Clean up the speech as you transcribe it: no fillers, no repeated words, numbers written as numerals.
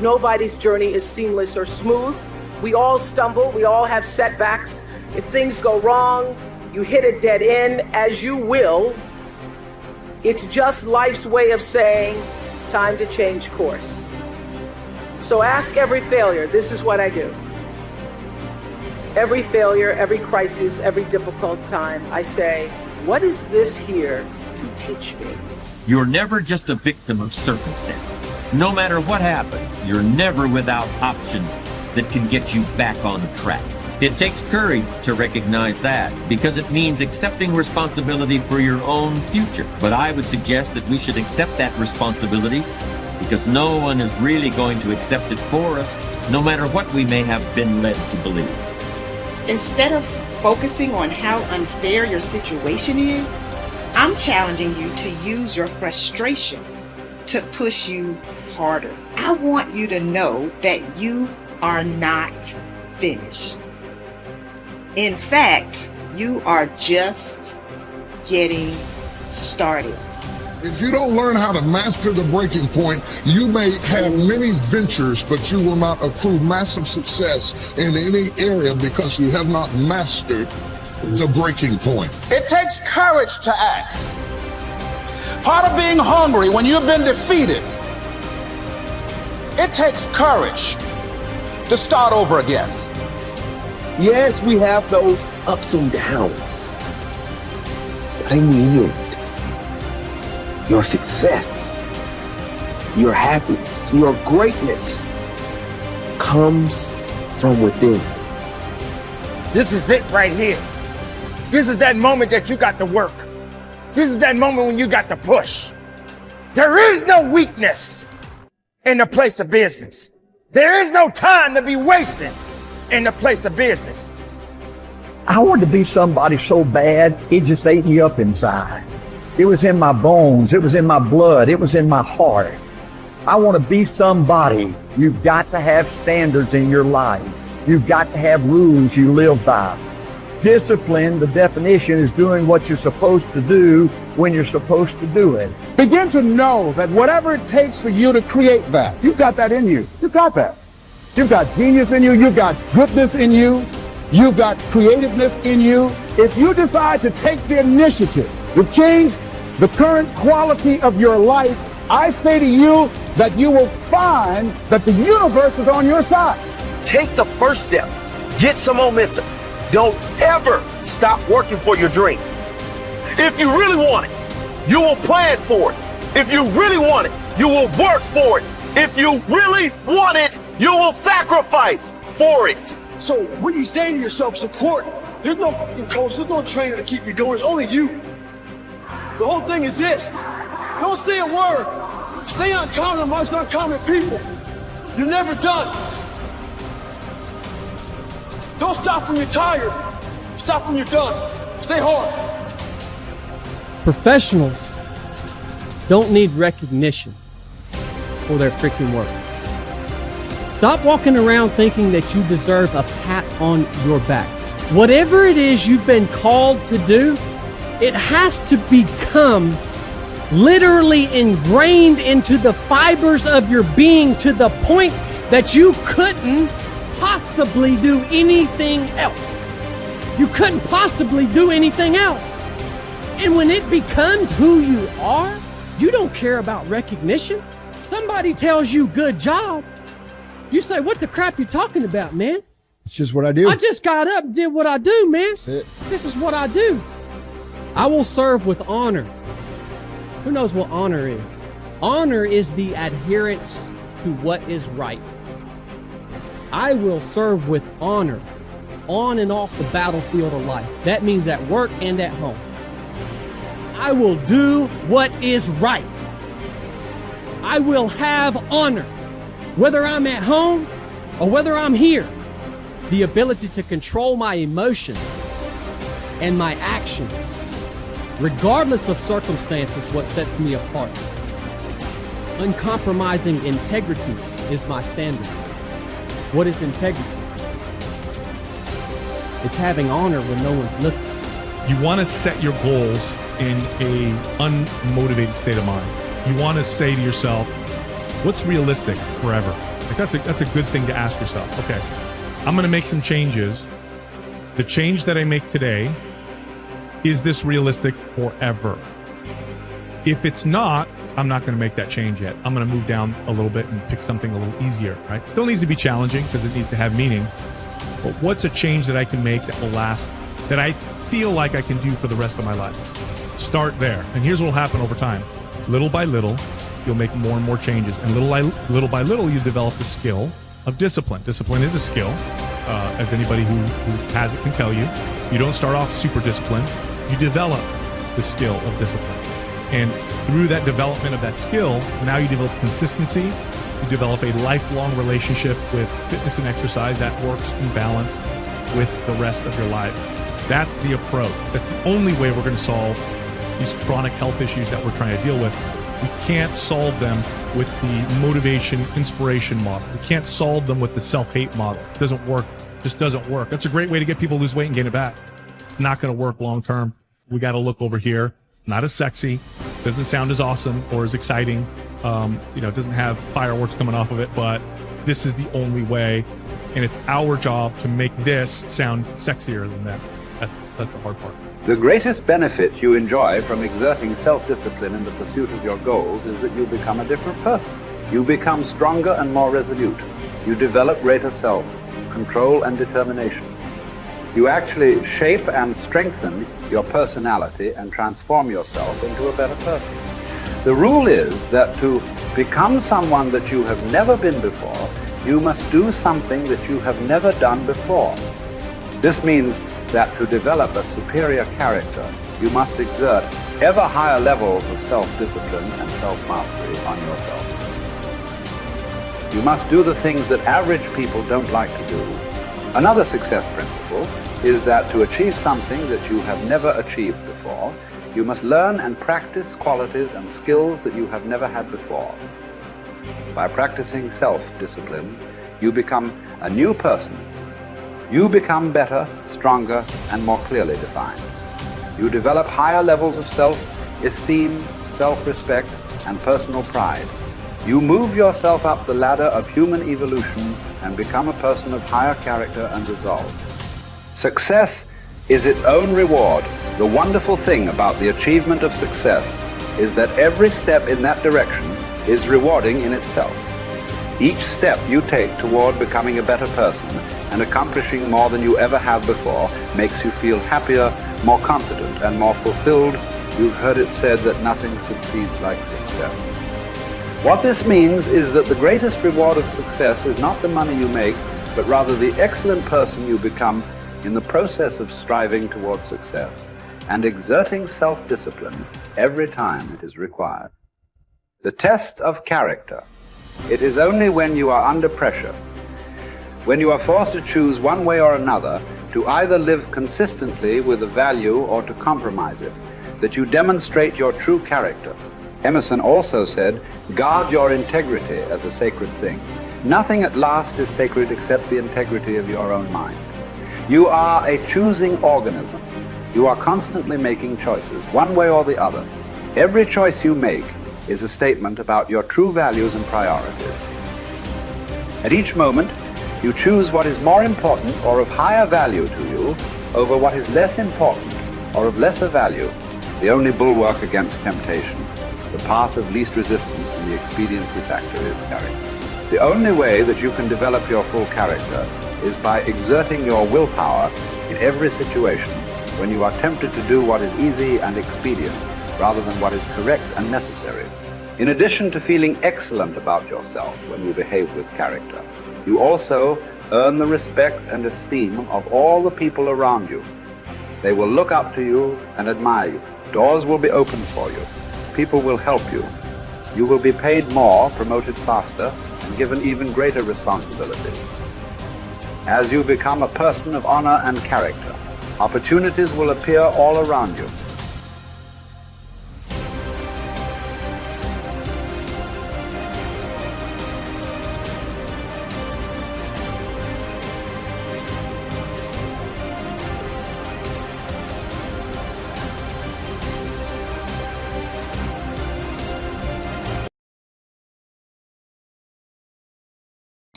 Nobody's journey is seamless or smooth. We all stumble, we all have setbacks. If things go wrong, you hit a dead end, as you will. It's just life's way of saying, time to change course. So ask every failure, this is what I do. Every failure, every crisis, every difficult time, I say, what is this here to teach me? You're never just a victim of circumstances. No matter what happens, you're never without options that can get you back on track. It takes courage to recognize that, because it means accepting responsibility for your own future. But I would suggest that we should accept that responsibility, because no one is really going to accept it for us, no matter what we may have been led to believe. Instead of focusing on how unfair your situation is, I'm challenging you to use your frustration to push you harder. I want you to know that you are not finished. In fact, you are just getting started. If you don't learn how to master the breaking point, you may have many ventures, but you will not accrue massive success in any area because you have not mastered the breaking point. It takes courage to act. Part of being hungry when you've been defeated, it takes courage to start over again. Yes, we have those ups and downs, but in the end, your success, your happiness, your greatness comes from within. This is it right here. This is that moment that you got to work. This is that moment when you got to push. There is no weakness in the place of business. There is no time to be wasted in the place of business. I wanted to be somebody so bad, it just ate me up inside. It was in my bones, it was in my blood, it was in my heart. I want to be somebody. You've got to have standards in your life. You've got to have rules you live by. Discipline, the definition, is doing what you're supposed to do when you're supposed to do it. Begin to know that whatever it takes for you to create that, you've got that in you. You've got that. You've got genius in you. You've got goodness in you. You've got creativeness in you. If you decide to take the initiative to change the current quality of your life, I say to you that you will find that the universe is on your side. Take the first step. Get some momentum. Don't ever stop working for your dream. If you really want it, you will plan for it. If you really want it, you will work for it. If you really want it, you will sacrifice for it. So when you say to yourself, support, there's no coach, there's no trainer to keep you going. It's only you. The whole thing is this. Don't say a word. Stay uncommon amongst uncommon people. You're never done. Don't stop when you're tired. Stop when you're done. Stay hard. Professionals don't need recognition for their freaking work. Stop walking around thinking that you deserve a pat on your back. Whatever it is you've been called to do, it has to become literally ingrained into the fibers of your being to the point that you couldn't possibly do anything else. You couldn't possibly do anything else. And when it becomes who you are, you don't care about recognition. Somebody tells you good job, you say, what the crap you talking about, man? It's just what I do. I just got up and did what I do, man. That's it. This is what I do. I will serve with honor. Who knows what honor is? Honor is the adherence to what is right. I will serve with honor on and off the battlefield of life. That means at work and at home. I will do what is right. I will have honor, whether I'm at home or whether I'm here. The ability to control my emotions and my actions, regardless of circumstances, what sets me apart. Uncompromising integrity is my standard. What is integrity? It's having honor when no one's looking. You want to set your goals in a unmotivated state of mind. You want to say to yourself, what's realistic forever? Like that's a good thing to ask yourself. Okay, I'm going to make some changes. The change that I make today, is this realistic forever? If it's not, I'm not going to make that change yet. I'm going to move down a little bit and pick something a little easier, right? Still needs to be challenging because it needs to have meaning. But what's a change that I can make that will last, that I feel like I can do for the rest of my life? Start there. And here's what will happen over time. Little by little, you'll make more and more changes. And little by little, you develop the skill of discipline. Discipline is a skill, as anybody who has it can tell you. You don't start off super disciplined. You develop the skill of discipline. And through that development of that skill, now you develop consistency. You develop a lifelong relationship with fitness and exercise that works in balance with the rest of your life. That's the approach. That's the only way we're going to solve these chronic health issues that we're trying to deal with. We can't solve them with the motivation, inspiration model. We can't solve them with the self-hate model. It doesn't work. It just doesn't work. That's a great way to get people to lose weight and gain it back. It's not going to work long term. We got to look over here. Not as sexy, doesn't sound as awesome or as exciting. It doesn't have fireworks coming off of it, but this is the only way. And it's our job to make this sound sexier than that. That's the hard part. The greatest benefit you enjoy from exerting self-discipline in the pursuit of your goals is that you become a different person. You become stronger and more resolute. You develop greater self-control and determination. You actually shape and strengthen your personality and transform yourself into a better person. The rule is that to become someone that you have never been before, you must do something that you have never done before. This means that to develop a superior character, you must exert ever higher levels of self-discipline and self-mastery on yourself. You must do the things that average people don't like to do. Another success principle is that to achieve something that you have never achieved before, you must learn and practice qualities and skills that you have never had before. By practicing self-discipline, you become a new person. You become better, stronger, and more clearly defined. You develop higher levels of self-esteem, self-respect, and personal pride. You move yourself up the ladder of human evolution and become a person of higher character and resolve. Success is its own reward. The wonderful thing about the achievement of success is that every step in that direction is rewarding in itself. Each step you take toward becoming a better person and accomplishing more than you ever have before makes you feel happier, more confident, and more fulfilled. You've heard it said that nothing succeeds like success. What this means is that the greatest reward of success is not the money you make, but rather the excellent person you become in the process of striving toward success and exerting self-discipline every time it is required. The test of character. It is only when you are under pressure, when you are forced to choose one way or another, to either live consistently with a value or to compromise it, that you demonstrate your true character. Emerson also said, guard your integrity as a sacred thing. Nothing at last is sacred except the integrity of your own mind. You are a choosing organism. You are constantly making choices, one way or the other. Every choice you make is a statement about your true values and priorities. At each moment, you choose what is more important or of higher value to you over what is less important or of lesser value. The only bulwark against temptation, the path of least resistance in the expediency factor is character. The only way that you can develop your full character is by exerting your willpower in every situation when you are tempted to do what is easy and expedient rather than what is correct and necessary. In addition to feeling excellent about yourself when you behave with character, you also earn the respect and esteem of all the people around you. They will look up to you and admire you. Doors will be opened for you. People will help you. You will be paid more, promoted faster, and given even greater responsibilities. As you become a person of honor and character, opportunities will appear all around you.